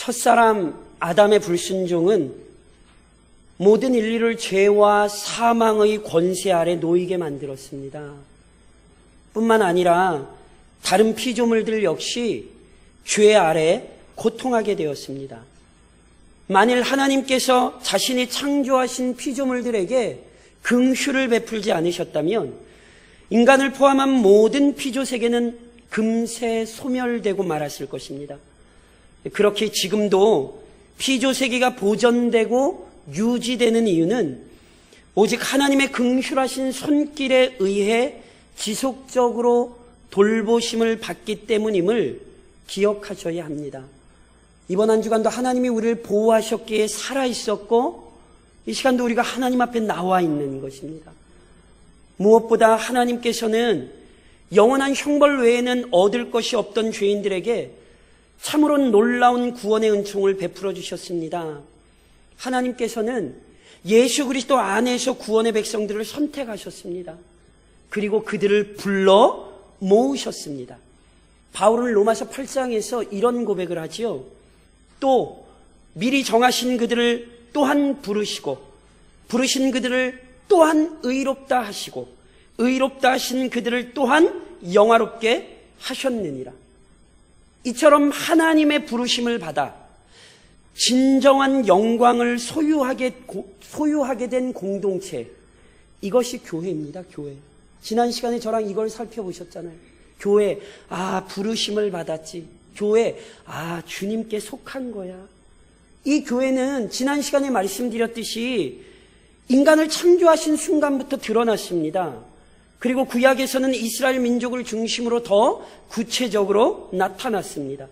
첫사람 아담의 불순종은 모든 인류를 죄와 사망의 권세 아래 놓이게 만들었습니다. 뿐만 아니라 다른 피조물들 역시 죄 아래 고통하게 되었습니다. 만일 하나님께서 자신이 창조하신 피조물들에게 긍휼을 베풀지 않으셨다면 인간을 포함한 모든 피조세계는 금세 소멸되고 말았을 것입니다. 그렇게 지금도 피조세계가 보존되고 유지되는 이유는 오직 하나님의 긍휼하신 손길에 의해 지속적으로 돌보심을 받기 때문임을 기억하셔야 합니다. 이번 한 주간도 하나님이 우리를 보호하셨기에 살아있었고 이 시간도 우리가 하나님 앞에 나와 있는 것입니다. 무엇보다 하나님께서는 영원한 형벌 외에는 얻을 것이 없던 죄인들에게 참으로 놀라운 구원의 은총을 베풀어 주셨습니다. 하나님께서는 예수 그리스도 안에서 구원의 백성들을 선택하셨습니다. 그리고 그들을 불러 모으셨습니다. 바울은 로마서 8장에서 이런 고백을 하지요. 또 미리 정하신 그들을 또한 부르시고 부르신 그들을 또한 의롭다 하시고 의롭다 하신 그들을 또한 영화롭게 하셨느니라. 이처럼 하나님의 부르심을 받아 진정한 영광을 소유하게 된 공동체, 이것이 교회입니다. 교회. 지난 시간에 저랑 이걸 살펴보셨잖아요. 교회, 부르심을 받았지. 교회, 주님께 속한 거야. 이 교회는 지난 시간에 말씀드렸듯이 인간을 창조하신 순간부터 드러났습니다. 그리고 구약에서는 이스라엘 민족을 중심으로 더 구체적으로 나타났습니다.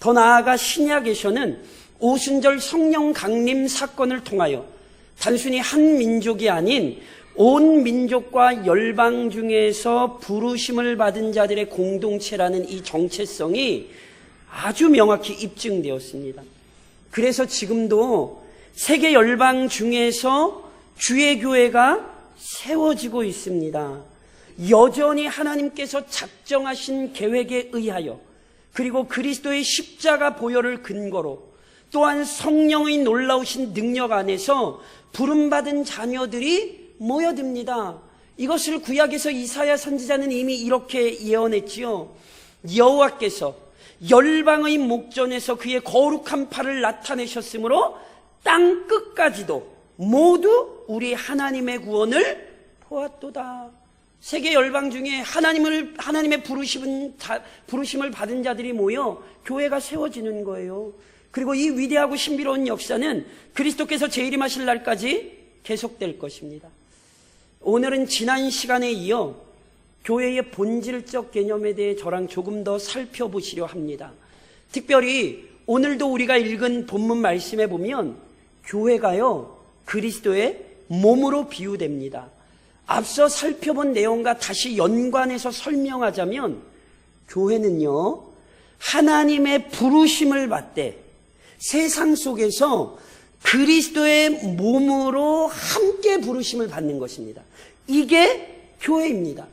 더 나아가 신약에서는 오순절 성령 강림 사건을 통하여 단순히 한 민족이 아닌 온 민족과 열방 중에서 부르심을 받은 자들의 공동체라는 이 정체성이 아주 명확히 입증되었습니다. 그래서 지금도 세계 열방 중에서 주의 교회가 세워지고 있습니다. 여전히 하나님께서 작정하신 계획에 의하여 그리고 그리스도의 십자가 보혈을 근거로 또한 성령의 놀라우신 능력 안에서 부름받은 자녀들이 모여듭니다. 이것을 구약에서 이사야 선지자는 이미 이렇게 예언했지요. 여호와께서 열방의 목전에서 그의 거룩한 팔을 나타내셨으므로 땅 끝까지도 모두 우리 하나님의 구원을 보았도다. 세계 열방 중에 하나님의 부르심을 받은 자들이 모여 교회가 세워지는 거예요. 그리고 이 위대하고 신비로운 역사는 그리스도께서 재림하실 날까지 계속될 것입니다. 오늘은 지난 시간에 이어 교회의 본질적 개념에 대해 저랑 조금 더 살펴보시려 합니다. 특별히 오늘도 우리가 읽은 본문 말씀에 보면 교회가요, 그리스도의 몸으로 비유됩니다. 앞서 살펴본 내용과 다시 연관해서 설명하자면 교회는요, 하나님의 부르심을 받되 세상 속에서 그리스도의 몸으로 함께 부르심을 받는 것입니다. 이게 교회입니다.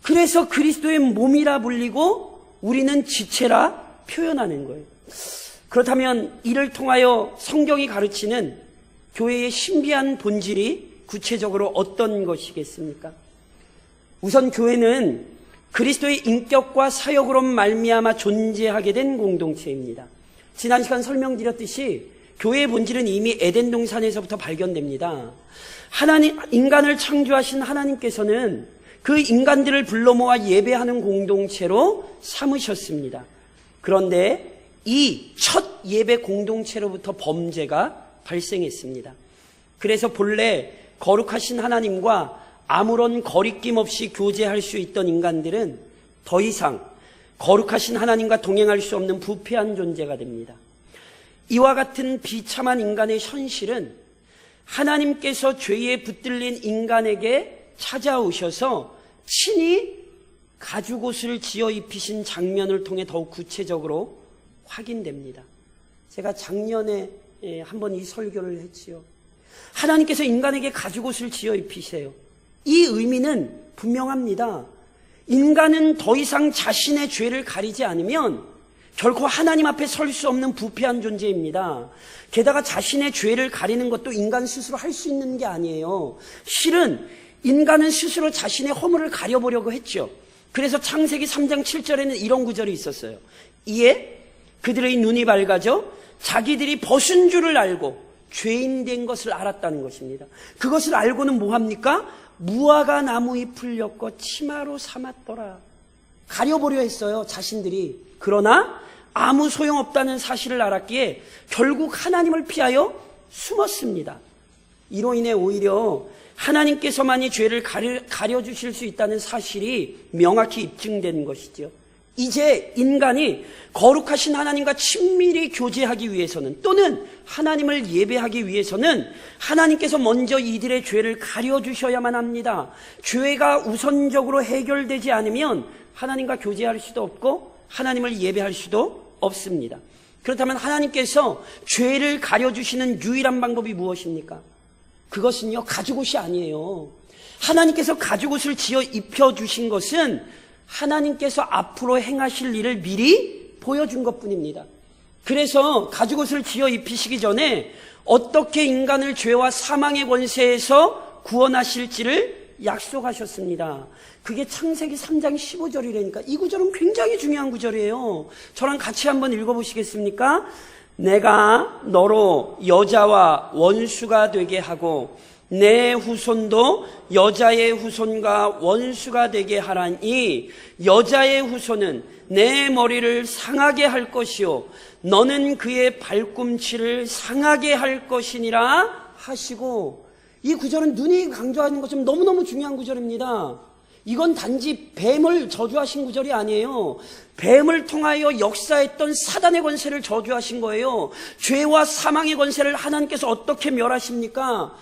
그래서 그리스도의 몸이라 불리고 우리는 지체라 표현하는 거예요. 그렇다면 이를 통하여 성경이 가르치는 교회의 신비한 본질이 구체적으로 어떤 것이겠습니까? 우선 교회는 그리스도의 인격과 사역으로 말미암아 존재하게 된 공동체입니다. 지난 시간 설명드렸듯이 교회의 본질은 이미 에덴 동산에서부터 발견됩니다. 인간을 창조하신 하나님께서는 그 인간들을 불러 모아 예배하는 공동체로 삼으셨습니다. 그런데 이 첫 예배 공동체로부터 범죄가 발생했습니다. 그래서 본래 거룩하신 하나님과 아무런 거리낌 없이 교제할 수 있던 인간들은 더 이상 거룩하신 하나님과 동행할 수 없는 부패한 존재가 됩니다. 이와 같은 비참한 인간의 현실은 하나님께서 죄에 붙들린 인간에게 찾아오셔서 친히 가죽옷을 지어 입히신 장면을 통해 더욱 구체적으로 확인됩니다. 제가 작년에 한번 이 설교를 했지요. 하나님께서 인간에게 가죽옷을 지어 입히세요. 이 의미는 분명합니다. 인간은 더 이상 자신의 죄를 가리지 않으면 결코 하나님 앞에 설 수 없는 부패한 존재입니다. 게다가 자신의 죄를 가리는 것도 인간 스스로 할 수 있는 게 아니에요. 실은 인간은 스스로 자신의 허물을 가려보려고 했죠. 그래서 창세기 3장 7절에는 이런 구절이 있었어요. 이에 그들의 눈이 밝아져 자기들이 벗은 줄을 알고 죄인 된 것을 알았다는 것입니다. 그것을 알고는 뭐합니까? 무화과 나무 잎을 엮어 치마로 삼았더라. 가려보려 했어요, 자신들이. 그러나 아무 소용없다는 사실을 알았기에 결국 하나님을 피하여 숨었습니다. 이로 인해 오히려 하나님께서만이 죄를 가려주실 수 있다는 사실이 명확히 입증된 것이죠. 이제 인간이 거룩하신 하나님과 친밀히 교제하기 위해서는, 또는 하나님을 예배하기 위해서는 하나님께서 먼저 이들의 죄를 가려주셔야만 합니다. 죄가 우선적으로 해결되지 않으면 하나님과 교제할 수도 없고 하나님을 예배할 수도 없습니다. 그렇다면 하나님께서 죄를 가려주시는 유일한 방법이 무엇입니까? 그것은요, 가죽옷이 아니에요. 하나님께서 가죽옷을 지어 입혀주신 것은 하나님께서 앞으로 행하실 일을 미리 보여준 것뿐입니다. 그래서 가죽옷을 지어 입히시기 전에 어떻게 인간을 죄와 사망의 권세에서 구원하실지를 약속하셨습니다. 그게 창세기 3장 15절이라니까. 이 구절은 굉장히 중요한 구절이에요. 저랑 같이 한번 읽어보시겠습니까? 내가 너로 여자와 원수가 되게 하고 내 후손도 여자의 후손과 원수가 되게 하라니 여자의 후손은 내 머리를 상하게 할 것이요 너는 그의 발꿈치를 상하게 할 것이니라 하시고, 이 구절은 눈이 강조하는 것처럼 너무너무 중요한 구절입니다. 이건 단지 뱀을 저주하신 구절이 아니에요. 뱀을 통하여 역사했던 사단의 권세를 저주하신 거예요. 죄와 사망의 권세를 하나님께서 어떻게 멸하십니까?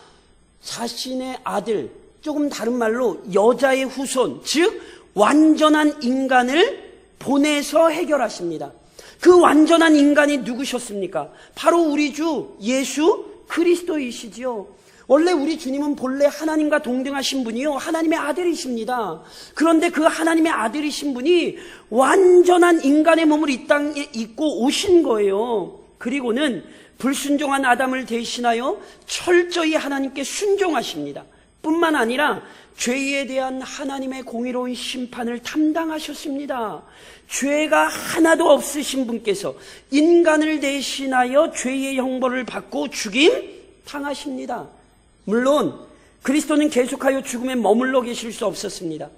자신의 아들, 조금 다른 말로 여자의 후손, 즉 완전한 인간을 보내서 해결하십니다. 그 완전한 인간이 누구셨습니까? 바로 우리 주 예수 그리스도이시지요. 원래 우리 주님은 본래 하나님과 동등하신 분이요, 하나님의 아들이십니다. 그런데 그 하나님의 아들이신 분이 완전한 인간의 몸을 이 땅에 입고 오신 거예요. 그리고는 불순종한 아담을 대신하여 철저히 하나님께 순종하십니다. 뿐만 아니라 죄에 대한 하나님의 공의로운 심판을 담당하셨습니다. 죄가 하나도 없으신 분께서 인간을 대신하여 죄의 형벌을 받고 죽임 당하십니다. 물론 그리스도는 계속하여 죽음에 머물러 계실 수 없었습니다.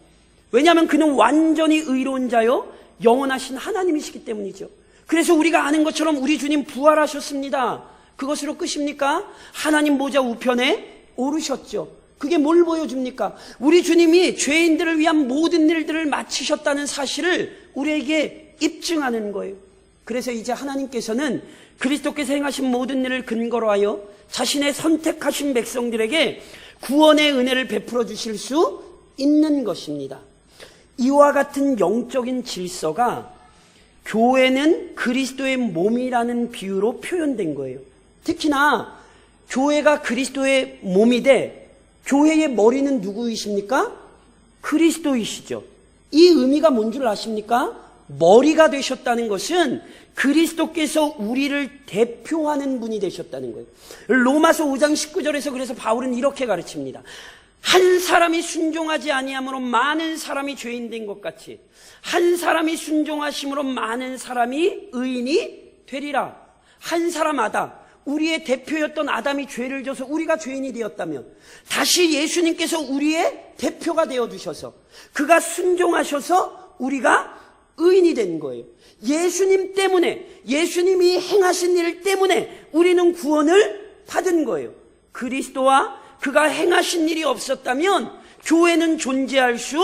왜냐하면 그는 완전히 의로운 자요 영원하신 하나님이시기 때문이죠. 그래서 우리가 아는 것처럼 우리 주님 부활하셨습니다. 그것으로 끝입니까? 하나님 보좌 우편에 오르셨죠. 그게 뭘 보여줍니까? 우리 주님이 죄인들을 위한 모든 일들을 마치셨다는 사실을 우리에게 입증하는 거예요. 그래서 이제 하나님께서는 그리스도께서 행하신 모든 일을 근거로 하여 자신의 선택하신 백성들에게 구원의 은혜를 베풀어 주실 수 있는 것입니다. 이와 같은 영적인 질서가 교회는 그리스도의 몸이라는 비유로 표현된 거예요. 특히나 교회가 그리스도의 몸이 돼 교회의 머리는 누구이십니까? 그리스도이시죠. 이 의미가 뭔 줄 아십니까? 머리가 되셨다는 것은 그리스도께서 우리를 대표하는 분이 되셨다는 거예요. 로마서 5장 19절에서 그래서 바울은 이렇게 가르칩니다. 한 사람이 순종하지 아니함으로 많은 사람이 죄인 된 것 같이 한 사람이 순종하심으로 많은 사람이 의인이 되리라. 한 사람 아담, 우리의 대표였던 아담이 죄를 져서 우리가 죄인이 되었다면 다시 예수님께서 우리의 대표가 되어주셔서 그가 순종하셔서 우리가 의인이 된 거예요. 예수님 때문에, 예수님이 행하신 일 때문에 우리는 구원을 받은 거예요. 그리스도와 그가 행하신 일이 없었다면 교회는 존재할 수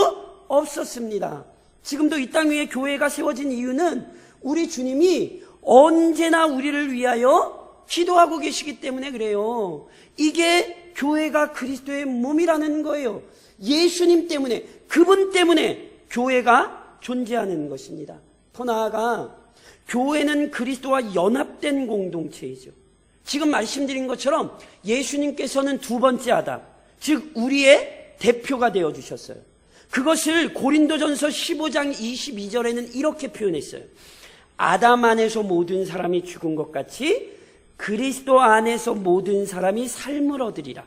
없었습니다. 지금도 이 땅 위에 교회가 세워진 이유는 우리 주님이 언제나 우리를 위하여 기도하고 계시기 때문에 그래요. 이게 교회가 그리스도의 몸이라는 거예요. 예수님 때문에, 그분 때문에 교회가 존재하는 것입니다. 더 나아가 교회는 그리스도와 연합된 공동체이죠. 지금 말씀드린 것처럼 예수님께서는 두 번째 아담, 즉 우리의 대표가 되어주셨어요. 그것을 고린도전서 15장 22절에는 이렇게 표현했어요. 아담 안에서 모든 사람이 죽은 것 같이 그리스도 안에서 모든 사람이 삶을 얻으리라.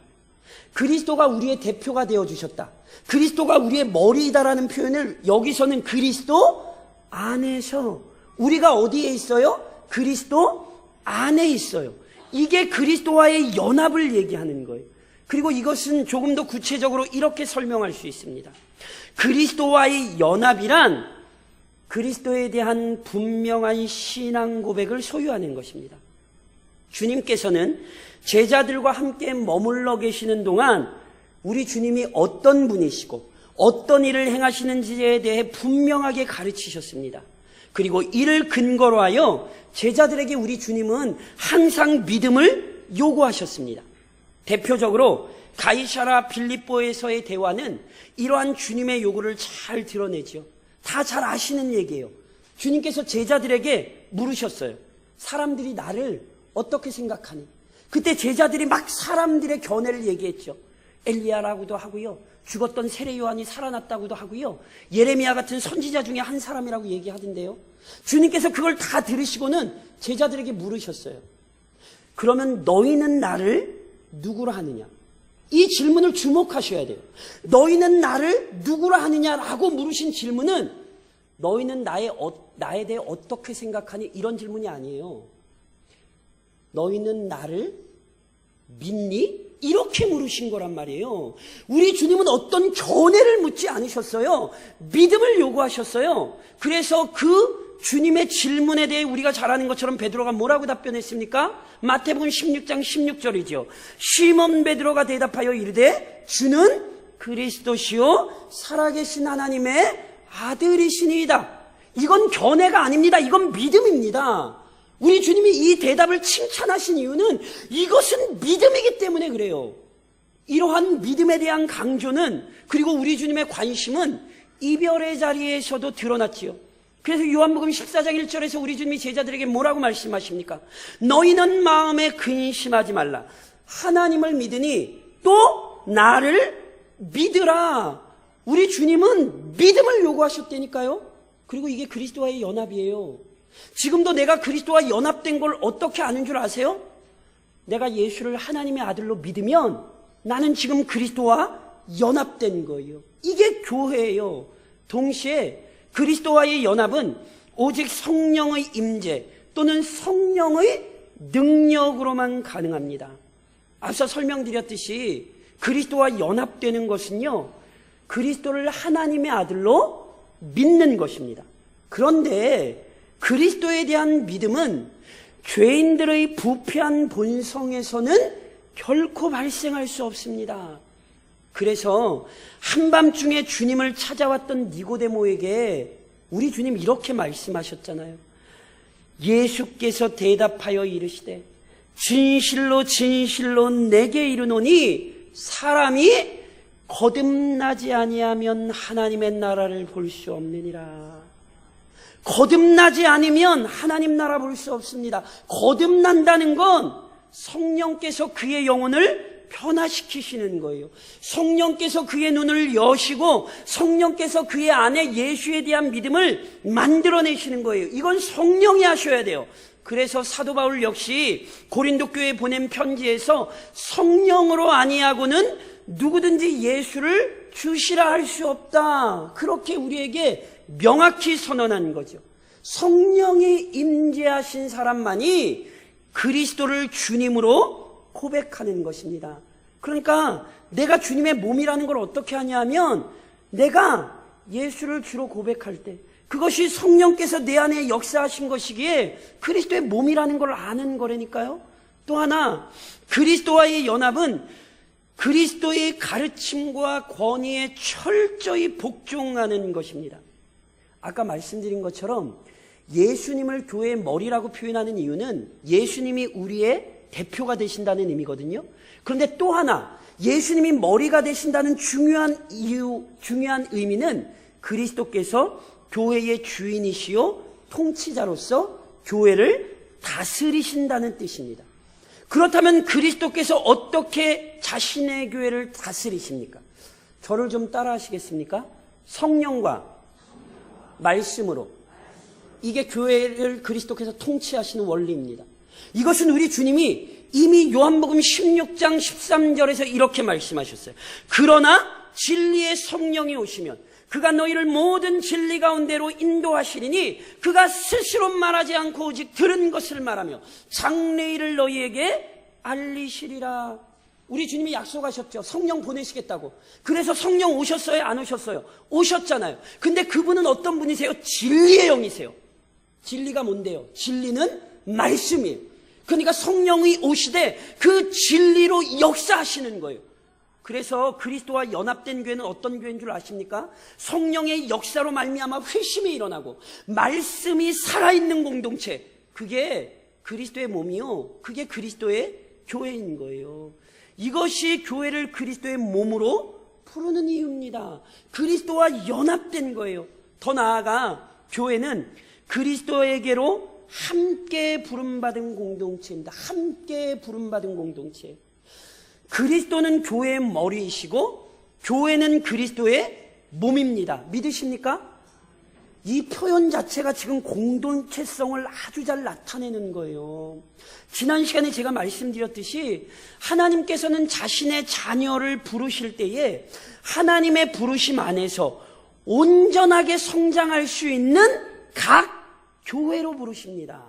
그리스도가 우리의 대표가 되어주셨다. 그리스도가 우리의 머리이다라는 표현을 여기서는 그리스도 안에서, 우리가 어디에 있어요? 그리스도 안에 있어요. 이게 그리스도와의 연합을 얘기하는 거예요. 그리고 이것은 조금 더 구체적으로 이렇게 설명할 수 있습니다. 그리스도와의 연합이란 그리스도에 대한 분명한 신앙 고백을 소유하는 것입니다. 주님께서는 제자들과 함께 머물러 계시는 동안 우리 주님이 어떤 분이시고 어떤 일을 행하시는지에 대해 분명하게 가르치셨습니다. 그리고 이를 근거로 하여 제자들에게 우리 주님은 항상 믿음을 요구하셨습니다. 대표적으로 가이사랴 빌립보에서의 대화는 이러한 주님의 요구를 잘 드러내죠. 다 잘 아시는 얘기예요. 주님께서 제자들에게 물으셨어요. 사람들이 나를 어떻게 생각하니? 그때 제자들이 막 사람들의 견해를 얘기했죠. 엘리야라고도 하고요, 죽었던 세례 요한이 살아났다고도 하고요, 예레미야 같은 선지자 중에 한 사람이라고 얘기하던데요. 주님께서 그걸 다 들으시고는 제자들에게 물으셨어요. 그러면 너희는 나를 누구라 하느냐? 이 질문을 주목하셔야 돼요. 너희는 나를 누구라 하느냐라고 물으신 질문은 너희는 나에 대해 어떻게 생각하니? 이런 질문이 아니에요. 너희는 나를 믿니? 이렇게 물으신 거란 말이에요. 우리 주님은 어떤 견해를 묻지 않으셨어요. 믿음을 요구하셨어요. 그래서 그 주님의 질문에 대해 우리가 잘 아는 것처럼 베드로가 뭐라고 답변했습니까? 마태복음 16장 16절이죠. 시몬 베드로가 대답하여 이르되 주는 그리스도시요 살아계신 하나님의 아들이시니이다. 이건 견해가 아닙니다. 이건 믿음입니다. 우리 주님이 이 대답을 칭찬하신 이유는 이것은 믿음이기 때문에 그래요. 이러한 믿음에 대한 강조는, 그리고 우리 주님의 관심은 이별의 자리에서도 드러났지요. 그래서 요한복음 14장 1절에서 우리 주님이 제자들에게 뭐라고 말씀하십니까? 너희는 마음에 근심하지 말라. 하나님을 믿으니 또 나를 믿으라. 우리 주님은 믿음을 요구하셨다니까요. 그리고 이게 그리스도와의 연합이에요. 지금도 내가 그리스도와 연합된 걸 어떻게 아는 줄 아세요? 내가 예수를 하나님의 아들로 믿으면 나는 지금 그리스도와 연합된 거예요. 이게 교회예요. 동시에 그리스도와의 연합은 오직 성령의 임재 또는 성령의 능력으로만 가능합니다. 앞서 설명드렸듯이 그리스도와 연합되는 것은요, 그리스도를 하나님의 아들로 믿는 것입니다. 그런데 그리스도에 대한 믿음은 죄인들의 부패한 본성에서는 결코 발생할 수 없습니다. 그래서 한밤중에 주님을 찾아왔던 니고데모에게 우리 주님 이렇게 말씀하셨잖아요. 예수께서 대답하여 이르시되 진실로 진실로 내게 이르노니 사람이 거듭나지 아니하면 하나님의 나라를 볼 수 없느니라. 거듭나지 않으면 하나님 나라 볼 수 없습니다. 거듭난다는 건 성령께서 그의 영혼을 변화시키시는 거예요. 성령께서 그의 눈을 여시고 성령께서 그의 안에 예수에 대한 믿음을 만들어내시는 거예요. 이건 성령이 하셔야 돼요. 그래서 사도 바울 역시 고린도 교회에 보낸 편지에서 성령으로 아니하고는 누구든지 예수를 주시라 할 수 없다. 그렇게 우리에게 명확히 선언한 거죠. 성령이 임재하신 사람만이 그리스도를 주님으로 고백하는 것입니다. 그러니까 내가 주님의 몸이라는 걸 어떻게 하냐면 내가 예수를 주로 고백할 때 그것이 성령께서 내 안에 역사하신 것이기에 그리스도의 몸이라는 걸 아는 거라니까요. 또 하나, 그리스도와의 연합은 그리스도의 가르침과 권위에 철저히 복종하는 것입니다. 아까 말씀드린 것처럼 예수님을 교회의 머리라고 표현하는 이유는 예수님이 우리의 대표가 되신다는 의미거든요. 그런데 또 하나, 예수님이 머리가 되신다는 중요한 의미는 그리스도께서 교회의 주인이시요 통치자로서 교회를 다스리신다는 뜻입니다. 그렇다면 그리스도께서 어떻게 자신의 교회를 다스리십니까? 저를 좀 따라 하시겠습니까? 성령과 말씀으로. 이게 교회를 그리스도께서 통치하시는 원리입니다. 이것은 우리 주님이 이미 요한복음 16장 13절에서 이렇게 말씀하셨어요. 그러나 진리의 성령이 오시면 그가 너희를 모든 진리 가운데로 인도하시리니 그가 스스로 말하지 않고 오직 들은 것을 말하며 장래일을 너희에게 알리시리라. 우리 주님이 약속하셨죠. 성령 보내시겠다고. 그래서 성령 오셨어요? 안 오셨어요? 오셨잖아요. 근데 그분은 어떤 분이세요? 진리의 영이세요. 진리가 뭔데요? 진리는 말씀이에요. 그러니까 성령이 오시되 그 진리로 역사하시는 거예요. 그래서 그리스도와 연합된 교회는 어떤 교회인 줄 아십니까? 성령의 역사로 말미암아 회심이 일어나고 말씀이 살아있는 공동체, 그게 그리스도의 몸이요, 그게 그리스도의 교회인 거예요. 이것이 교회를 그리스도의 몸으로 부르는 이유입니다. 그리스도와 연합된 거예요. 더 나아가 교회는 그리스도에게로 함께 부름받은 공동체입니다. 함께 부름받은 공동체. 그리스도는 교회의 머리이시고 교회는 그리스도의 몸입니다. 믿으십니까? 이 표현 자체가 지금 공동체성을 아주 잘 나타내는 거예요. 지난 시간에 제가 말씀드렸듯이 하나님께서는 자신의 자녀를 부르실 때에 하나님의 부르심 안에서 온전하게 성장할 수 있는 각 교회로 부르십니다.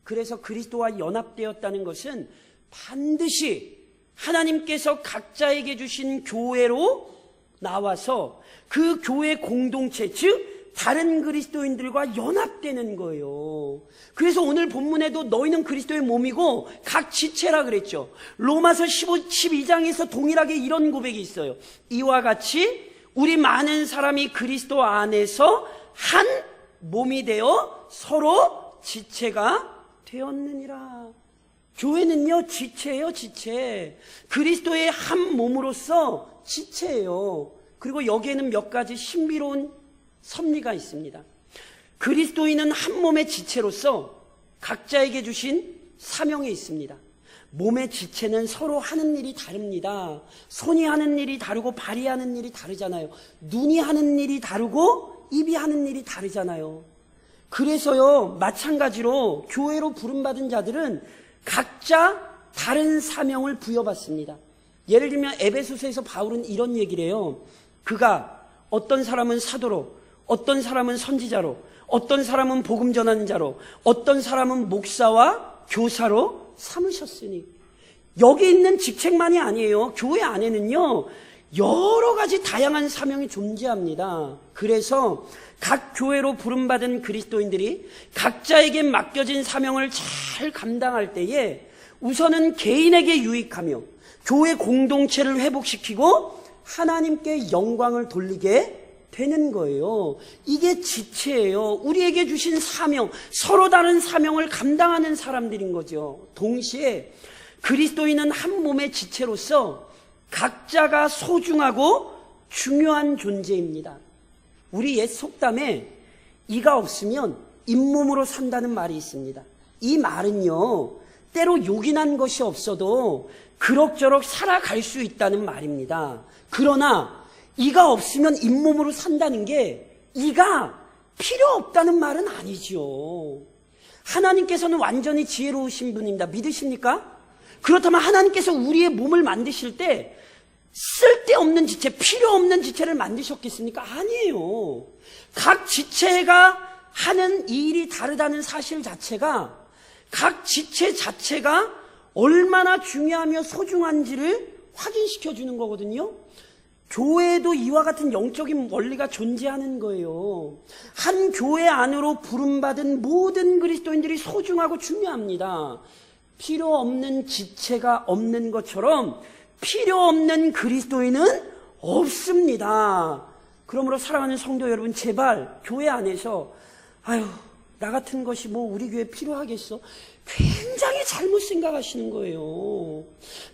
그래서 그리스도와 연합되었다는 것은 반드시 하나님께서 각자에게 주신 교회로 나와서 그 교회 공동체, 즉 다른 그리스도인들과 연합되는 거예요. 그래서 오늘 본문에도 너희는 그리스도의 몸이고 각 지체라 그랬죠. 로마서 12장에서 동일하게 이런 고백이 있어요. 이와 같이 우리 많은 사람이 그리스도 안에서 한 몸이 되어 서로 지체가 되었느니라. 교회는요, 지체예요, 지체. 그리스도의 한 몸으로서 지체예요. 그리고 여기에는 몇 가지 신비로운 섭리가 있습니다. 그리스도인은 한 몸의 지체로서 각자에게 주신 사명이 있습니다. 몸의 지체는 서로 하는 일이 다릅니다. 손이 하는 일이 다르고 발이 하는 일이 다르잖아요. 눈이 하는 일이 다르고 입이 하는 일이 다르잖아요. 그래서요, 마찬가지로 교회로 부름받은 자들은 각자 다른 사명을 부여받습니다. 예를 들면 에베소서에서 바울은 이런 얘기를 해요. 그가 어떤 사람은 사도로, 어떤 사람은 선지자로, 어떤 사람은 복음 전하는 자로, 어떤 사람은 목사와 교사로 삼으셨으니. 여기 있는 직책만이 아니에요. 교회 안에는요, 여러 가지 다양한 사명이 존재합니다. 그래서 각 교회로 부름받은 그리스도인들이 각자에게 맡겨진 사명을 잘 감당할 때에 우선은 개인에게 유익하며 교회 공동체를 회복시키고 하나님께 영광을 돌리게 되는 거예요. 이게 지체예요. 우리에게 주신 사명, 서로 다른 사명을 감당하는 사람들인 거죠. 동시에 그리스도인은 한 몸의 지체로서 각자가 소중하고 중요한 존재입니다. 우리 옛 속담에 이가 없으면 잇몸으로 산다는 말이 있습니다. 이 말은요, 때로 요긴한 것이 없어도 그럭저럭 살아갈 수 있다는 말입니다. 그러나 이가 없으면 잇몸으로 산다는 게 이가 필요 없다는 말은 아니죠. 하나님께서는 완전히 지혜로우신 분입니다. 믿으십니까? 그렇다면 하나님께서 우리의 몸을 만드실 때 쓸데없는 지체, 필요 없는 지체를 만드셨겠습니까? 아니에요. 각 지체가 하는 일이 다르다는 사실 자체가, 각 지체 자체가 얼마나 중요하며 소중한지를 확인시켜 주는 거거든요. 교회에도 이와 같은 영적인 원리가 존재하는 거예요. 한 교회 안으로 부름받은 모든 그리스도인들이 소중하고 중요합니다. 필요 없는 지체가 없는 것처럼 필요 없는 그리스도인은 없습니다. 그러므로 사랑하는 성도 여러분, 제발 교회 안에서 나 같은 것이 뭐 우리 교회에 필요하겠어? 굉장히 잘못 생각하시는 거예요.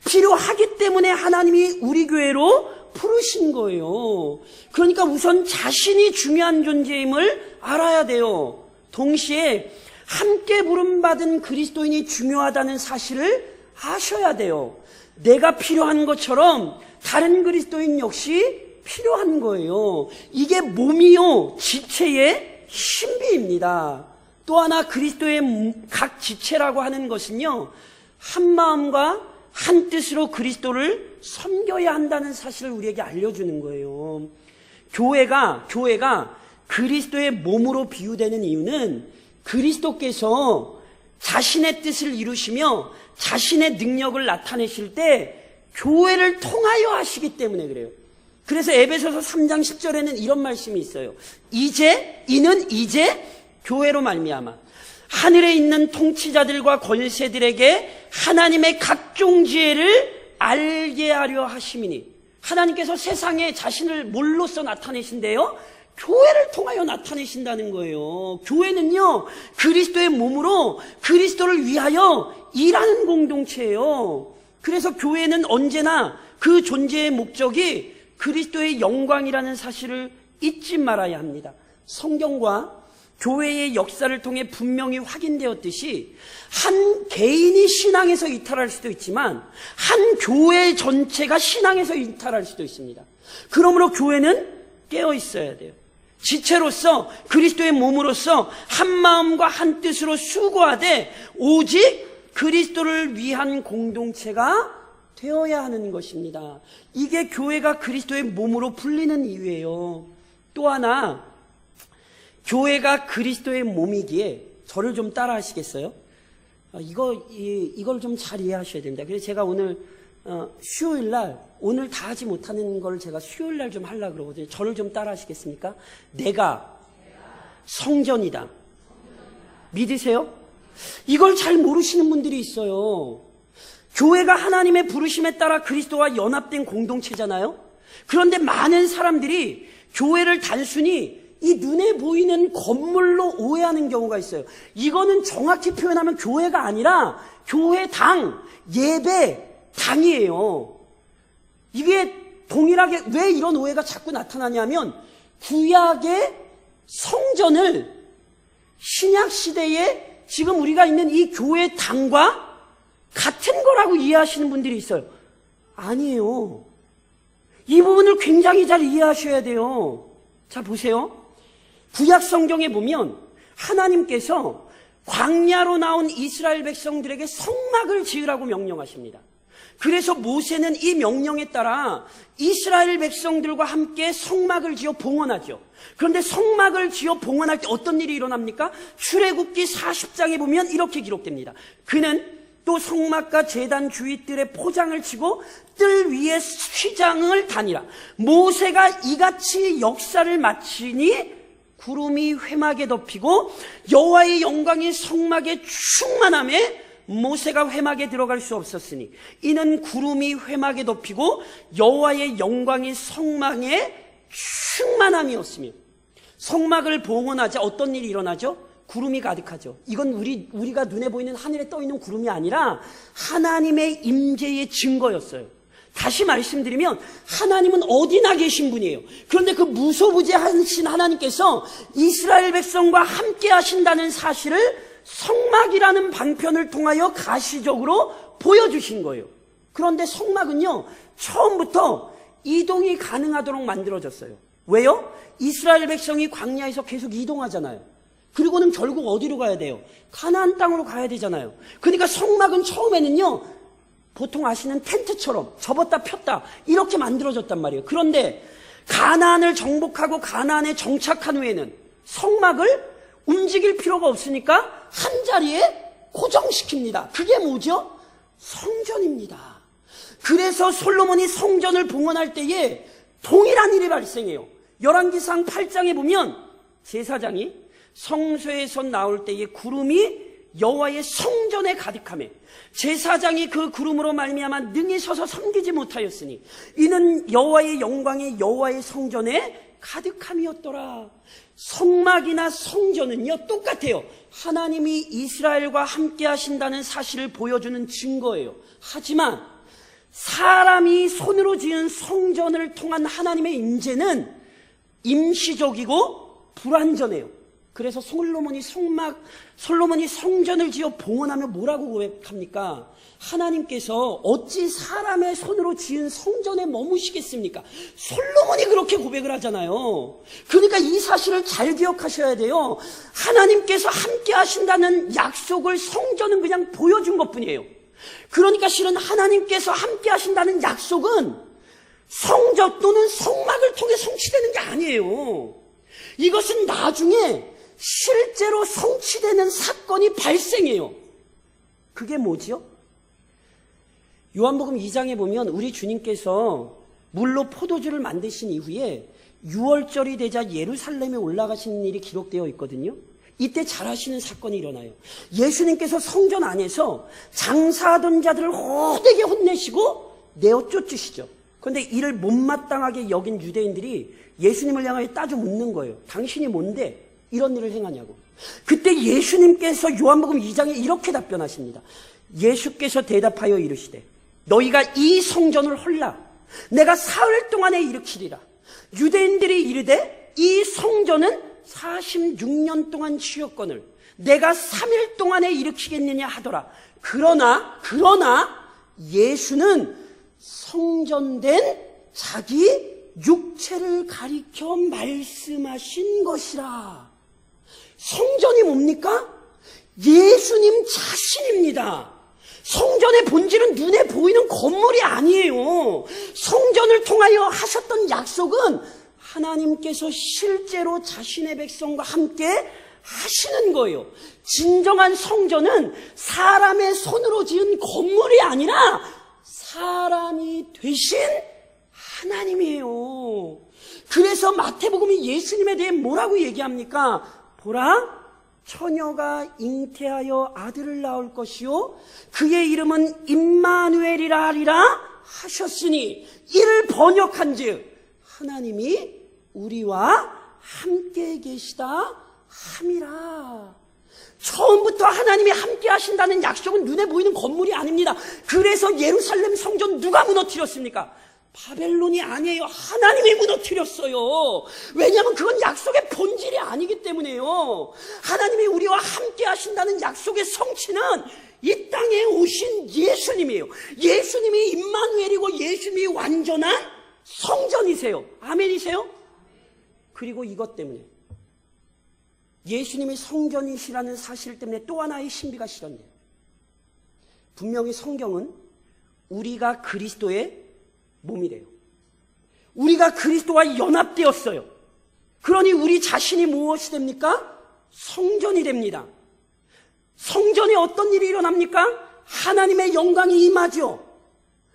필요하기 때문에 하나님이 우리 교회로 부르신 거예요. 그러니까 우선 자신이 중요한 존재임을 알아야 돼요. 동시에 함께 부름받은 그리스도인이 중요하다는 사실을 아셔야 돼요. 내가 필요한 것처럼 다른 그리스도인 역시 필요한 거예요. 이게 몸이요, 지체의 신비입니다. 또 하나 그리스도의 각 지체라고 하는 것은요, 한 마음과 한 뜻으로 그리스도를 섬겨야 한다는 사실을 우리에게 알려주는 거예요. 교회가 그리스도의 몸으로 비유되는 이유는 그리스도께서 자신의 뜻을 이루시며 자신의 능력을 나타내실 때 교회를 통하여 하시기 때문에 그래요. 그래서 에베소서 3장 10절에는 이런 말씀이 있어요. 이는 이제 교회로 말미암아 하늘에 있는 통치자들과 권세들에게 하나님의 각종 지혜를 알게 하려 하심이니, 하나님께서 세상에 자신을 뭘로써 나타내신대요? 교회를 통하여 나타내신다는 거예요. 교회는요, 그리스도의 몸으로 그리스도를 위하여 일하는 공동체예요. 그래서 교회는 언제나 그 존재의 목적이 그리스도의 영광이라는 사실을 잊지 말아야 합니다. 성경과 교회의 역사를 통해 분명히 확인되었듯이 한 개인이 신앙에서 이탈할 수도 있지만 한 교회 전체가 신앙에서 이탈할 수도 있습니다. 그러므로 교회는 깨어 있어야 돼요. 지체로서 그리스도의 몸으로서 한 마음과 한 뜻으로 수고하되 오직 그리스도를 위한 공동체가 되어야 하는 것입니다. 이게 교회가 그리스도의 몸으로 불리는 이유예요. 또 하나, 교회가 그리스도의 몸이기에 저를 좀 따라 하시겠어요? 이걸 좀 잘 이해하셔야 됩니다. 그래서 제가 오늘 수요일 날, 오늘 다 하지 못하는 걸 제가 수요일 날 좀 하려고 그러거든요. 저를 좀 따라 하시겠습니까? 내가 성전이다. 믿으세요? 이걸 잘 모르시는 분들이 있어요. 교회가 하나님의 부르심에 따라 그리스도와 연합된 공동체잖아요. 그런데 많은 사람들이 교회를 단순히 이 눈에 보이는 건물로 오해하는 경우가 있어요. 이거는 정확히 표현하면 교회가 아니라 교회당, 예배당이에요. 이게 동일하게 왜 이런 오해가 자꾸 나타나냐면 구약의 성전을 신약 시대에 지금 우리가 있는 이 교회당과 같은 거라고 이해하시는 분들이 있어요. 아니에요. 이 부분을 굉장히 잘 이해하셔야 돼요. 자, 보세요. 구약 성경에 보면 하나님께서 광야로 나온 이스라엘 백성들에게 성막을 지으라고 명령하십니다. 그래서 모세는 이 명령에 따라 이스라엘 백성들과 함께 성막을 지어 봉헌하죠. 그런데 성막을 지어 봉헌할 때 어떤 일이 일어납니까? 출애굽기 40장에 보면 이렇게 기록됩니다. 그는 또 성막과 제단 주위뜰에 포장을 치고 뜰 위에 휘장을 다니라. 모세가 이같이 역사를 마치니 구름이 회막에 덮이고 여호와의 영광이 성막에 충만함에 모세가 회막에 들어갈 수 없었으니 이는 구름이 회막에 덮이고 여호와의 영광이 성막에 충만함이었으며, 성막을 봉헌하자 어떤 일이 일어나죠? 구름이 가득하죠. 이건 우리가 눈에 보이는 하늘에 떠 있는 구름이 아니라 하나님의 임재의 증거였어요. 다시 말씀드리면 하나님은 어디나 계신 분이에요. 그런데 그 무소부재하신 하나님께서 이스라엘 백성과 함께 하신다는 사실을 성막이라는 방편을 통하여 가시적으로 보여주신 거예요. 그런데 성막은요, 처음부터 이동이 가능하도록 만들어졌어요. 왜요? 이스라엘 백성이 광야에서 계속 이동하잖아요. 그리고는 결국 어디로 가야 돼요? 가나안 땅으로 가야 되잖아요. 그러니까 성막은 처음에는요, 보통 아시는 텐트처럼 접었다 폈다 이렇게 만들어졌단 말이에요. 그런데 가나안을 정복하고 가나안에 정착한 후에는 성막을 움직일 필요가 없으니까 한 자리에 고정시킵니다. 그게 뭐죠? 성전입니다. 그래서 솔로몬이 성전을 봉헌할 때에 동일한 일이 발생해요. 열왕기상 8장에 보면 제사장이 성소에서 나올 때에 구름이 여호와의 성전에 가득하며 제사장이 그 구름으로 말미암아 능히 서서 섬기지 못하였으니 이는 여호와의 영광이 여호와의 성전에 가득함이었더라. 성막이나 성전은요 똑같아요. 하나님이 이스라엘과 함께 하신다는 사실을 보여주는 증거예요. 하지만 사람이 손으로 지은 성전을 통한 하나님의 임재는 임시적이고 불완전해요. 그래서 솔로몬이 성전을 지어 봉헌하며 뭐라고 고백합니까? 하나님께서 어찌 사람의 손으로 지은 성전에 머무시겠습니까? 솔로몬이 그렇게 고백을 하잖아요. 그러니까 이 사실을 잘 기억하셔야 돼요. 하나님께서 함께 하신다는 약속을 성전은 그냥 보여준 것뿐이에요. 그러니까 실은 하나님께서 함께 하신다는 약속은 성전 또는 성막을 통해 성취되는 게 아니에요. 이것은 나중에 실제로 성취되는 사건이 발생해요. 그게 뭐지요? 요한복음 2장에 보면 우리 주님께서 물로 포도주를 만드신 이후에 6월절이 되자 예루살렘에 올라가시는 일이 기록되어 있거든요. 이때 잘 하시는 사건이 일어나요. 예수님께서 성전 안에서 장사하던 자들을 호되게 혼내시고 내어 쫓으시죠. 그런데 이를 못마땅하게 여긴 유대인들이 예수님을 향하여 따져 묻는 거예요. 당신이 뭔데 이런 일을 행하냐고. 그때 예수님께서 요한복음 2장에 이렇게 답변하십니다. 예수께서 대답하여 이르시되 너희가 이 성전을 헐라 내가 사흘 동안에 일으키리라. 유대인들이 이르되 이 성전은 46년 동안 지었거늘 내가 3일 동안에 일으키겠느냐 하더라. 그러나 예수는 성전된 자기 육체를 가리켜 말씀하신 것이라. 성전이 뭡니까? 예수님 자신입니다. 성전의 본질은 눈에 보이는 건물이 아니에요. 성전을 통하여 하셨던 약속은 하나님께서 실제로 자신의 백성과 함께 하시는 거예요. 진정한 성전은 사람의 손으로 지은 건물이 아니라 사람이 되신 하나님이에요. 그래서 마태복음이 예수님에 대해 뭐라고 얘기합니까? 보라, 처녀가 잉태하여 아들을 낳을 것이요 그의 이름은 임마누엘이라 하리라 하셨으니 이를 번역한즉 하나님이 우리와 함께 계시다 함이라. 처음부터 하나님이 함께 하신다는 약속은 눈에 보이는 건물이 아닙니다. 그래서 예루살렘 성전 누가 무너뜨렸습니까? 바벨론이 아니에요. 하나님이 무너뜨렸어요. 왜냐하면 그건 약속의 본질이 아니기 때문에요. 하나님이 우리와 함께 하신다는 약속의 성취는 이 땅에 오신 예수님이에요. 예수님이 임마누엘이고 예수님이 완전한 성전이세요. 아멘이세요? 그리고 이것 때문에 예수님이 성전이시라는 사실 때문에 또 하나의 신비가 실현돼요. 분명히 성경은 우리가 그리스도의 몸이래요. 우리가 그리스도와 연합되었어요. 그러니 우리 자신이 무엇이 됩니까? 성전이 됩니다. 성전에 어떤 일이 일어납니까? 하나님의 영광이 임하죠.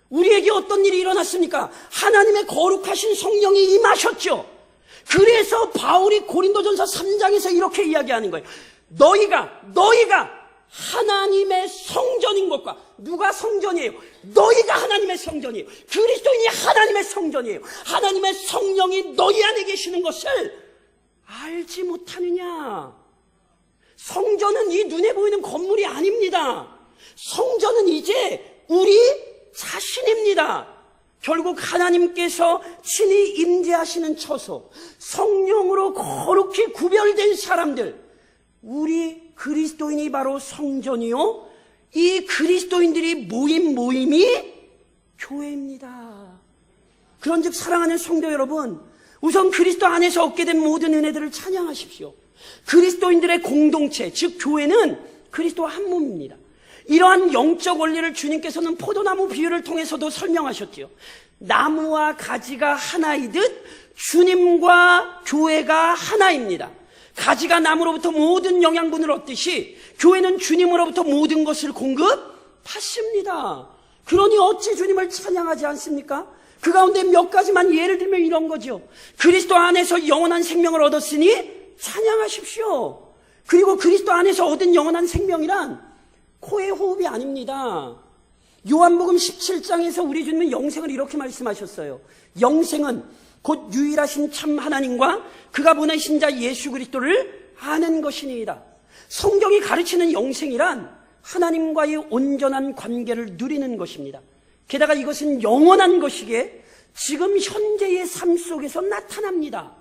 우리에게 어떤 일이 일어났습니까? 하나님의 거룩하신 성령이 임하셨죠. 그래서 바울이 고린도전서 3장에서 이렇게 이야기하는 거예요. 너희가 하나님의 성전인 것과 누가 성전이에요? 너희가 하나님의 성전이에요. 그리스도인이 하나님의 성전이에요. 하나님의 성령이 너희 안에 계시는 것을 알지 못하느냐? 성전은 이 눈에 보이는 건물이 아닙니다. 성전은 이제 우리 자신입니다. 결국 하나님께서 친히 임재하시는 처소, 성령으로 거룩히 구별된 사람들, 우리 그리스도인이 바로 성전이요, 이 그리스도인들이 모임이 교회입니다. 그런즉 사랑하는 성도 여러분, 우선 그리스도 안에서 얻게 된 모든 은혜들을 찬양하십시오. 그리스도인들의 공동체, 즉 교회는 그리스도와 한 몸입니다. 이러한 영적 원리를 주님께서는 포도나무 비유를 통해서도 설명하셨지요. 나무와 가지가 하나이듯 주님과 교회가 하나입니다. 가지가 나무로부터 모든 영양분을 얻듯이 교회는 주님으로부터 모든 것을 공급받습니다. 그러니 어찌 주님을 찬양하지 않습니까? 그 가운데 몇 가지만 예를 들면 이런 거죠. 그리스도 안에서 영원한 생명을 얻었으니 찬양하십시오. 그리고 그리스도 안에서 얻은 영원한 생명이란 코의 호흡이 아닙니다. 요한복음 17장에서 우리 주님은 영생을 이렇게 말씀하셨어요. 영생은 곧 유일하신 참 하나님과 그가 보내신 자 예수 그리스도를 아는 것이니이다. 성경이 가르치는 영생이란 하나님과의 온전한 관계를 누리는 것입니다. 게다가 이것은 영원한 것이기에 지금 현재의 삶 속에서 나타납니다.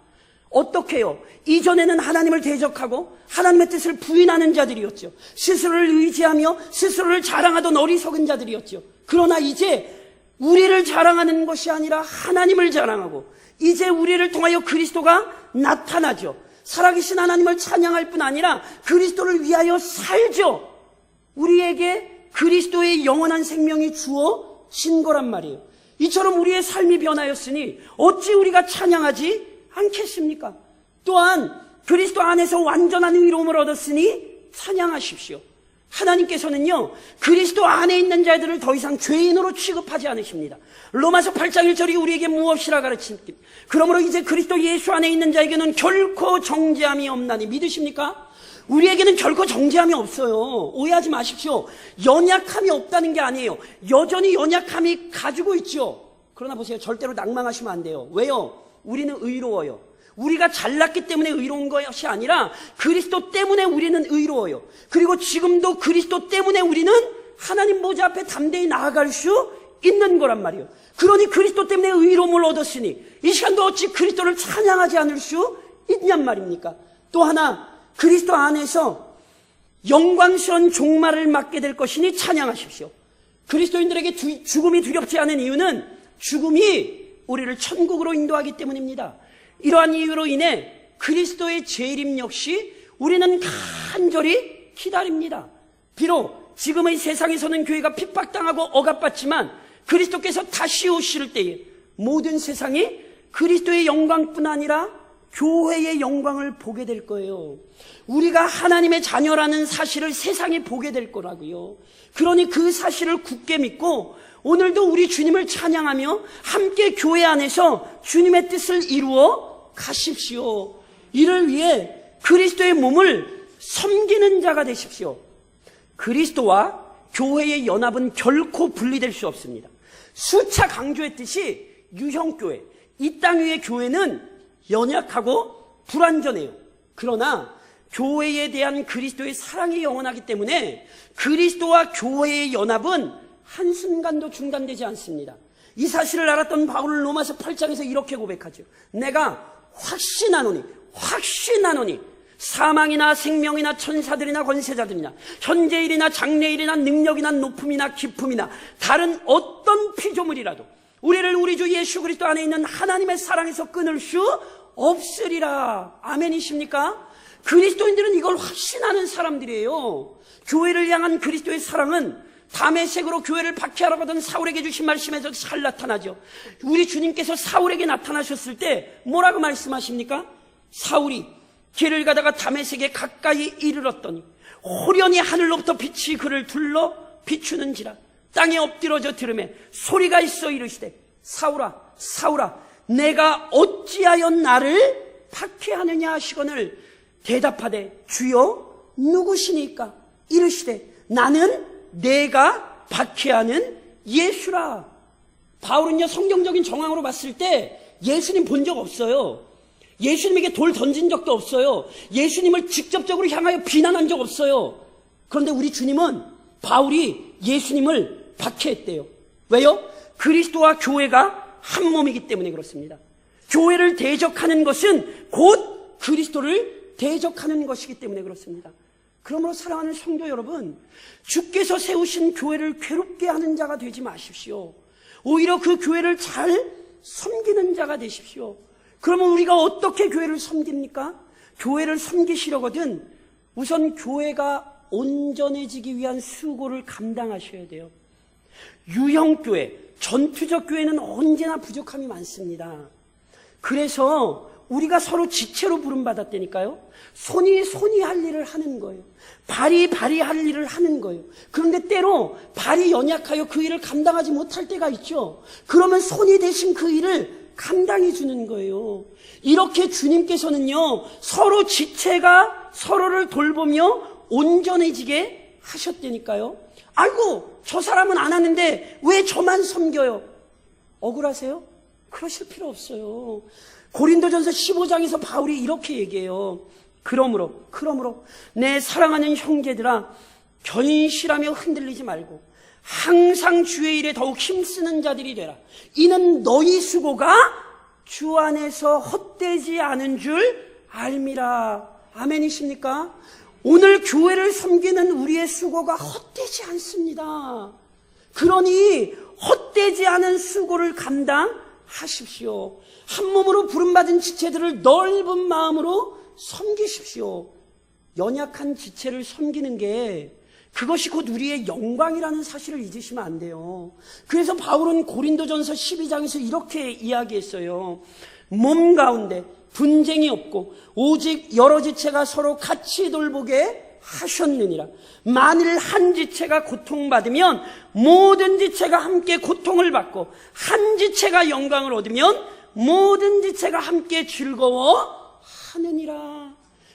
어떻게요? 이전에는 하나님을 대적하고 하나님의 뜻을 부인하는 자들이었죠. 스스로를 의지하며 스스로를 자랑하던 어리석은 자들이었죠. 그러나 이제 우리를 자랑하는 것이 아니라 하나님을 자랑하고 이제 우리를 통하여 그리스도가 나타나죠. 살아계신 하나님을 찬양할 뿐 아니라 그리스도를 위하여 살죠. 우리에게 그리스도의 영원한 생명이 주어진 거란 말이에요. 이처럼 우리의 삶이 변하였으니 어찌 우리가 찬양하지 않겠습니까? 또한 그리스도 안에서 완전한 의로움을 얻었으니 찬양하십시오. 하나님께서는요, 그리스도 안에 있는 자들을 더 이상 죄인으로 취급하지 않으십니다. 로마서 8장 1절이 우리에게 무엇이라 가르칩니까? 그러므로 이제 그리스도 예수 안에 있는 자에게는 결코 정죄함이 없나니. 믿으십니까? 우리에게는 결코 정죄함이 없어요. 오해하지 마십시오. 연약함이 없다는 게 아니에요. 여전히 연약함이 가지고 있죠. 그러나 보세요. 절대로 낭망하시면 안 돼요. 왜요? 우리는 의로워요. 우리가 잘났기 때문에 의로운 것이 아니라 그리스도 때문에 우리는 의로워요. 그리고 지금도 그리스도 때문에 우리는 하나님 보좌 앞에 담대히 나아갈 수 있는 거란 말이에요. 그러니 그리스도 때문에 의로움을 얻었으니 이 시간도 어찌 그리스도를 찬양하지 않을 수 있냔 말입니까? 또 하나, 그리스도 안에서 영광스러운 종말을 맞게 될 것이니 찬양하십시오. 그리스도인들에게 죽음이 두렵지 않은 이유는 죽음이 우리를 천국으로 인도하기 때문입니다. 이러한 이유로 인해 그리스도의 재림 역시 우리는 간절히 기다립니다. 비록 지금의 세상에서는 교회가 핍박당하고 억압받지만 그리스도께서 다시 오실 때에 모든 세상이 그리스도의 영광뿐 아니라 교회의 영광을 보게 될 거예요. 우리가 하나님의 자녀라는 사실을 세상이 보게 될 거라고요. 그러니 그 사실을 굳게 믿고 오늘도 우리 주님을 찬양하며 함께 교회 안에서 주님의 뜻을 이루어 가십시오. 이를 위해 그리스도의 몸을 섬기는 자가 되십시오. 그리스도와 교회의 연합은 결코 분리될 수 없습니다. 수차 강조했듯이 유형교회, 이 땅 위의 교회는 연약하고 불완전해요. 그러나 교회에 대한 그리스도의 사랑이 영원하기 때문에 그리스도와 교회의 연합은 한순간도 중단되지 않습니다. 이 사실을 알았던 바울은 로마서 8장에서 이렇게 고백하죠. 내가 확신하노니 사망이나 생명이나 천사들이나 권세자들이나 현재일이나 장래일이나 능력이나 높음이나 깊음이나 다른 어떤 피조물이라도 우리를 우리 주 예수 그리스도 안에 있는 하나님의 사랑에서 끊을 수 없으리라. 아멘이십니까? 그리스도인들은 이걸 확신하는 사람들이에요. 교회를 향한 그리스도의 사랑은 다메섹으로 교회를 박해하러 가던 사울에게 주신 말씀에서 잘 나타나죠. 우리 주님께서 사울에게 나타나셨을 때 뭐라고 말씀하십니까? 사울이 길을 가다가 다메섹에 가까이 이르렀더니 호련히 하늘로부터 빛이 그를 둘러 비추는지라. 땅에 엎드러져 들으매 소리가 있어 이르시되 사울아 사울아 내가 어찌하여 나를 박해하느냐 하시거늘 대답하되 주여 누구시니까? 이르시되 나는 내가 박해하는 예수라. 바울은요, 성경적인 정황으로 봤을 때 예수님 본 적 없어요. 예수님에게 돌 던진 적도 없어요. 예수님을 직접적으로 향하여 비난한 적 없어요. 그런데 우리 주님은 바울이 예수님을 박해했대요. 왜요? 그리스도와 교회가 한 몸이기 때문에 그렇습니다. 교회를 대적하는 것은 곧 그리스도를 대적하는 것이기 때문에 그렇습니다. 그러므로 사랑하는 성도 여러분, 주께서 세우신 교회를 괴롭게 하는 자가 되지 마십시오. 오히려 그 교회를 잘 섬기는 자가 되십시오. 그러면 우리가 어떻게 교회를 섬깁니까? 교회를 섬기시려거든 우선 교회가 온전해지기 위한 수고를 감당하셔야 돼요. 유형교회, 전투적 교회는 언제나 부족함이 많습니다. 그래서 우리가 서로 지체로 부름받았다니까요. 손이 할 일을 하는 거예요. 발이 할 일을 하는 거예요. 그런데 때로 발이 연약하여 그 일을 감당하지 못할 때가 있죠. 그러면 손이 대신 그 일을 감당해 주는 거예요. 이렇게 주님께서는요, 서로 지체가 서로를 돌보며 온전해지게 하셨다니까요. 아이고, 저 사람은 안 하는데 왜 저만 섬겨요? 억울하세요? 그러실 필요 없어요. 고린도전서 15장에서 바울이 이렇게 얘기해요. 그러므로 내 사랑하는 형제들아, 견실하며 흔들리지 말고 항상 주의 일에 더욱 힘쓰는 자들이 되라. 이는 너희 수고가 주 안에서 헛되지 않은 줄 알미라. 아멘이십니까? 오늘 교회를 섬기는 우리의 수고가 헛되지 않습니다. 그러니 헛되지 않은 수고를 감당하십시오. 한 몸으로 부름받은 지체들을 넓은 마음으로 섬기십시오. 연약한 지체를 섬기는 게 그것이 곧 우리의 영광이라는 사실을 잊으시면 안 돼요. 그래서 바울은 고린도전서 12장에서 이렇게 이야기했어요. 몸 가운데 분쟁이 없고 오직 여러 지체가 서로 같이 돌보게 하셨느니라. 만일 한 지체가 고통받으면 모든 지체가 함께 고통을 받고 한 지체가 영광을 얻으면 모든 지체가 함께 즐거워하느니라.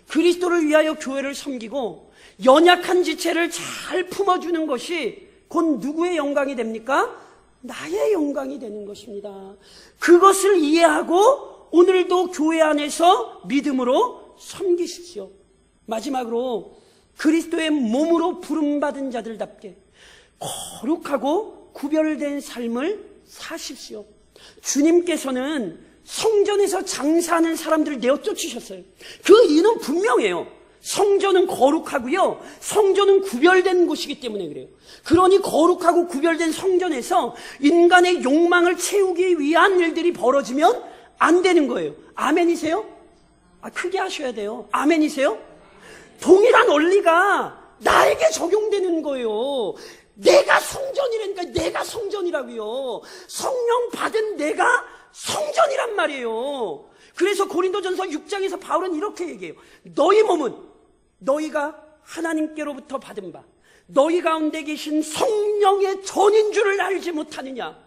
그리스도를 위하여 교회를 섬기고 연약한 지체를 잘 품어주는 것이 곧 누구의 영광이 됩니까? 나의 영광이 되는 것입니다. 그것을 이해하고 오늘도 교회 안에서 믿음으로 섬기십시오. 마지막으로 그리스도의 몸으로 부름받은 자들답게 거룩하고 구별된 삶을 사십시오. 주님께서는 성전에서 장사하는 사람들을 내어 쫓으셨어요. 그 이유는 분명해요. 성전은 거룩하고요, 성전은 구별된 곳이기 때문에 그래요. 그러니 거룩하고 구별된 성전에서 인간의 욕망을 채우기 위한 일들이 벌어지면 안 되는 거예요. 아멘이세요? 크게 하셔야 돼요. 아멘이세요? 동일한 원리가 나에게 적용되는 거예요. 내가 성전이라니까. 내가 성전이라고요. 성령 받은 내가 성전이란 말이에요. 그래서 고린도전서 6장에서 바울은 이렇게 얘기해요. 너희 몸은 너희가 하나님께로부터 받은 바 너희 가운데 계신 성령의 전인 줄을 알지 못하느냐.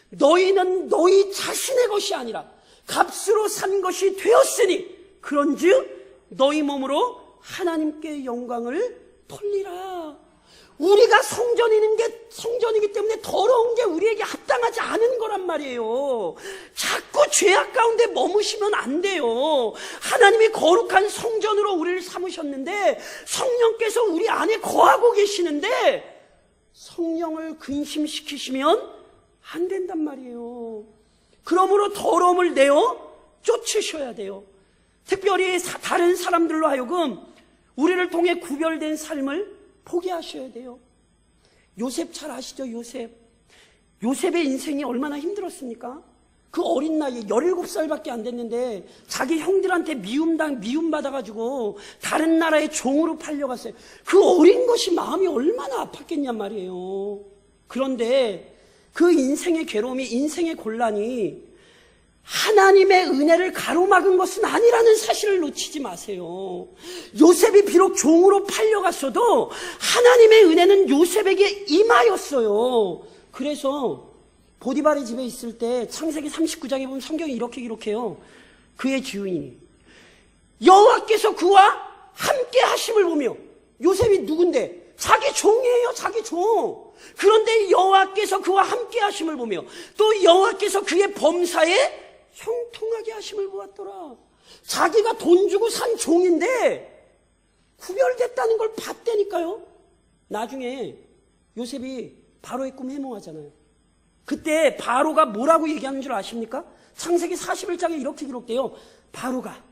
너희는 너희 자신의 것이 아니라 값으로 산 것이 되었으니 그런즉 너희 몸으로 하나님께 영광을 돌리라. 우리가 성전이기 때문에 더러운 게 우리에게 합당하지 않은 거란 말이에요. 자꾸 죄악 가운데 머무시면 안 돼요. 하나님이 거룩한 성전으로 우리를 삼으셨는데 성령께서 우리 안에 거하고 계시는데 성령을 근심시키시면 안 된단 말이에요. 그러므로 더러움을 내어 쫓으셔야 돼요. 특별히 다른 사람들로 하여금 우리를 통해 구별된 삶을 포기하셔야 돼요. 요셉 잘 아시죠? 요셉의 인생이 얼마나 힘들었습니까? 그 어린 나이에 17살밖에 안 됐는데 자기 형들한테 미움받아가지고 다른 나라의 종으로 팔려갔어요. 그 어린 것이 마음이 얼마나 아팠겠냔 말이에요. 그런데 그 인생의 괴로움이, 인생의 곤란이 하나님의 은혜를 가로막은 것은 아니라는 사실을 놓치지 마세요. 요셉이 비록 종으로 팔려갔어도 하나님의 은혜는 요셉에게 임하였어요. 그래서 보디발의 집에 있을 때 창세기 39장에 보면 성경이 이렇게 기록해요. 그의 주인이 여호와께서 그와 함께 하심을 보며, 요셉이 누군데? 자기 종이에요. 자기 종. 그런데 여호와께서 그와 함께 하심을 보며 또 여호와께서 그의 범사에 형통하게 하심을 보았더라. 자기가 돈 주고 산 종인데 구별됐다는 걸 봤다니까요. 나중에 요셉이 바로의 꿈 해몽하잖아요. 그때 바로가 뭐라고 얘기하는 줄 아십니까? 창세기 41장에 이렇게 기록돼요. 바로가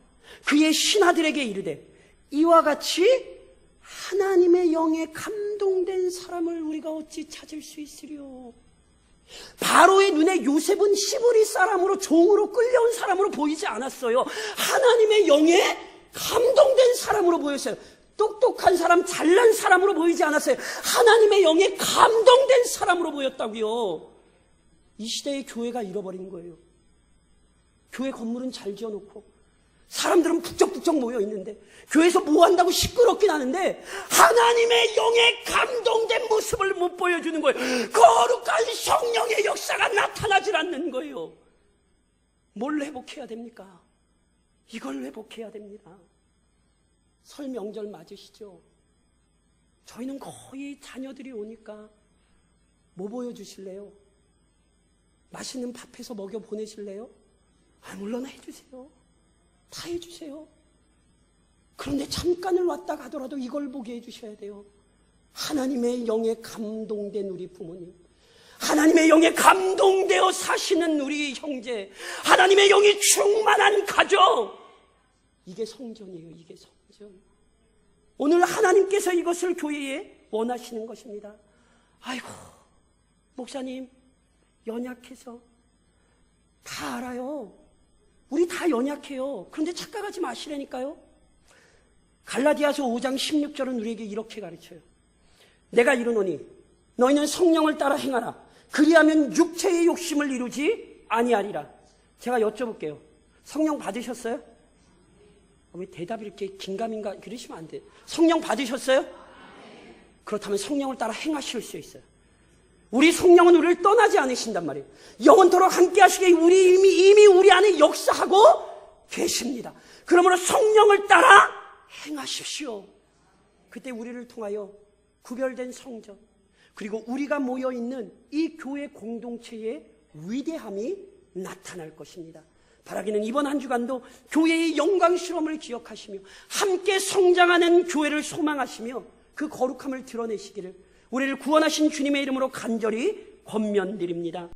그의 신하들에게 이르되 이와 같이 하나님의 영에 감동된 사람을 우리가 어찌 찾을 수 있으리요. 바로의 눈에 요셉은 히브리 사람으로, 종으로 끌려온 사람으로 보이지 않았어요. 하나님의 영에 감동된 사람으로 보였어요. 똑똑한 사람, 잘난 사람으로 보이지 않았어요. 하나님의 영에 감동된 사람으로 보였다고요. 이 시대의 교회가 잃어버린 거예요. 교회 건물은 잘 지어놓고 사람들은 북적북적 모여 있는데 교회에서 뭐 한다고 시끄럽긴 하는데 하나님의 영에 감동된 모습을 못 보여주는 거예요. 거룩한 성령의 역사가 나타나질 않는 거예요. 뭘 회복해야 됩니까? 이걸 회복해야 됩니다. 설 명절 맞으시죠? 저희는 거의 자녀들이 오니까 뭐 보여주실래요? 맛있는 밥해서 먹여 보내실래요? 물론 해주세요. 다 해주세요. 그런데 잠깐을 왔다 가더라도 이걸 보게 해주셔야 돼요. 하나님의 영에 감동된 우리 부모님, 하나님의 영에 감동되어 사시는 우리 형제, 하나님의 영이 충만한 가정, 이게 성전이에요. 이게 성전. 오늘 하나님께서 이것을 교회에 원하시는 것입니다. 아이고, 목사님 연약해서. 다 알아요. 우리 다 연약해요. 그런데 착각하지 마시라니까요. 갈라디아서 5장 16절은 우리에게 이렇게 가르쳐요. 내가 이르노니 너희는 성령을 따라 행하라. 그리하면 육체의 욕심을 이루지 아니하리라. 제가 여쭤볼게요. 성령 받으셨어요? 왜 대답이 이렇게 긴가민가 그러시면 안 돼요. 성령 받으셨어요? 그렇다면 성령을 따라 행하실 수 있어요. 우리 성령은 우리를 떠나지 않으신단 말이에요. 영원토록 함께 하시기에 이미 우리 안에 역사하고 계십니다. 그러므로 성령을 따라 행하십시오. 그때 우리를 통하여 구별된 성전, 그리고 우리가 모여있는 이 교회 공동체의 위대함이 나타날 것입니다. 바라기는 이번 한 주간도 교회의 영광스러움을 기억하시며 함께 성장하는 교회를 소망하시며 그 거룩함을 드러내시기를 우리를 구원하신 주님의 이름으로 간절히 권면드립니다.